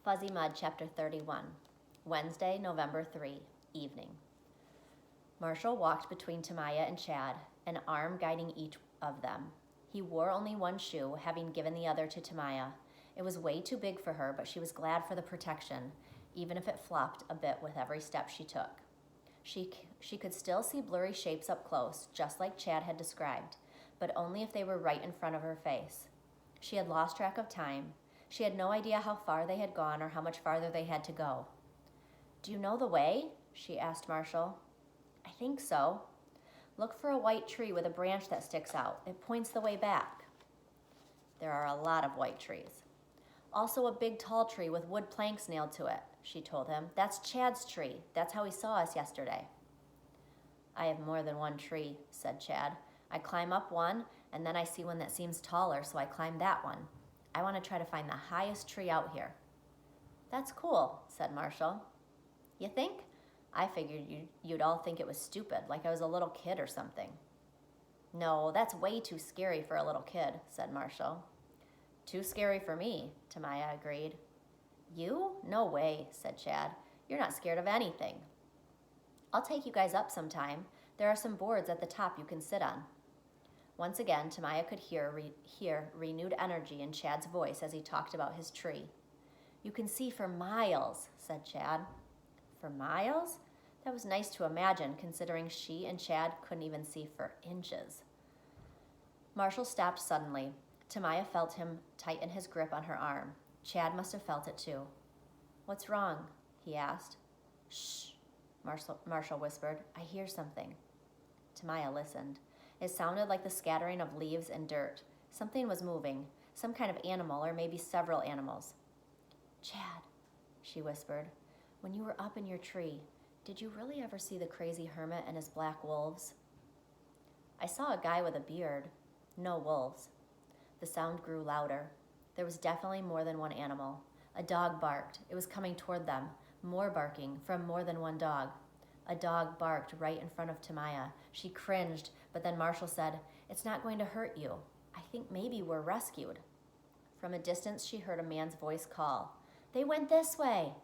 Fuzzy Mud, Chapter 31, Wednesday, November 3, evening. Marshall walked between Tamaya and Chad, an arm guiding each of them. He wore only one shoe, having given the other to Tamaya. It was way too big for her, but she was glad for the protection, even if it flopped a bit with every step she took. She could still see blurry shapes up close, just like Chad had described, but only if they were right in front of her face. She had lost track of time. She had no idea how far they had gone or how much farther they had to go. "Do you know the way?" she asked Marshall. "I think so. Look for a white tree with a branch that sticks out. It points the way back." "There are a lot of white trees." "Also a big tall tree with wood planks nailed to it," she told him. "That's Chad's tree. That's how he saw us yesterday." "I have more than one tree," said Chad. "I climb up one, and then I see one that seems taller, so I climb that one. I want to try to find the highest tree out here." "That's cool," said Marshall. "You think? I figured you'd all think it was stupid, like I was a little kid or something." "No, that's way too scary for a little kid," said Marshall. "Too scary for me," Tamaya agreed. "You? No way," said Chad. "You're not scared of anything." "I'll take you guys up sometime. There are some boards at the top you can sit on." Once again, Tamaya could hear renewed energy in Chad's voice as he talked about his tree. "You can see for miles," said Chad. For miles? That was nice to imagine, considering she and Chad couldn't even see for inches. Marshall stopped suddenly. Tamaya felt him tighten his grip on her arm. Chad must have felt it too. "What's wrong?" he asked. "Shh," Marshall whispered. "I hear something." Tamaya listened. It sounded like the scattering of leaves and dirt. Something was moving, some kind of animal, or maybe several animals. "Chad," she whispered, "when you were up in your tree, did you really ever see the crazy hermit and his black wolves?" "I saw a guy with a beard. No wolves." The sound grew louder. There was definitely more than one animal. A dog barked. It was coming toward them. More barking from more than one dog. A dog barked right in front of Tamaya. She cringed, but then Marshall said, "It's not going to hurt you. I think maybe we're rescued." From a distance, she heard a man's voice call, "They went this way."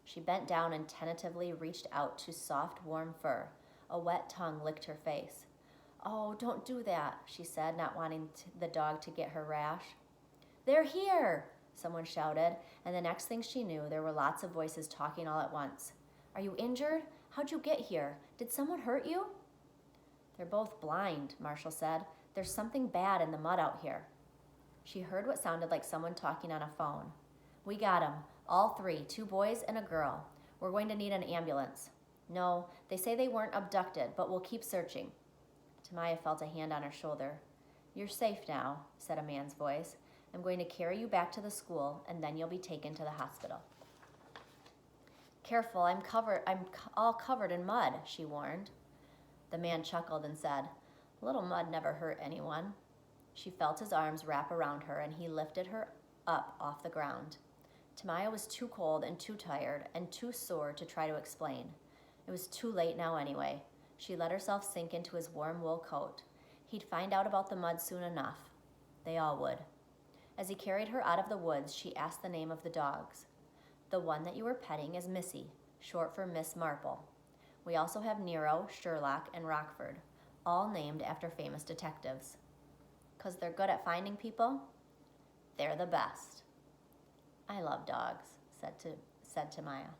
She bent down and tentatively reached out to soft, warm fur. A wet tongue licked her face. "Oh, don't do that," she said, not wanting the dog to get her rash. "They're here," someone shouted, and the next thing she knew, there were lots of voices talking all at once. "Are you injured? How'd you get here? Did someone hurt you?" "They're both blind," Marshall said. "There's something bad in the mud out here." She heard what sounded like someone talking on a phone. "We got 'em, all three, 2 boys and a girl. We're going to need an ambulance." "No, they say they weren't abducted, but we'll keep searching." Tamaya felt a hand on her shoulder. "You're safe now," said a man's voice. "I'm going to carry you back to the school, and then you'll be taken to the hospital." "Careful, I'm all covered in mud," she warned. The man chuckled and said, "A little mud never hurt anyone." She felt his arms wrap around her, and he lifted her up off the ground. Tamaya was too cold and too tired and too sore to try to explain. It was too late now anyway. She let herself sink into his warm wool coat. He'd find out about the mud soon enough. They all would. As he carried her out of the woods, she asked the name of the dogs. "The one that you were petting is Missy, short for Miss Marple. We also have Nero, Sherlock, and Rockford, all named after famous detectives." "'Cause they're good at finding people?" "They're the best." "I love dogs," said Tamaya.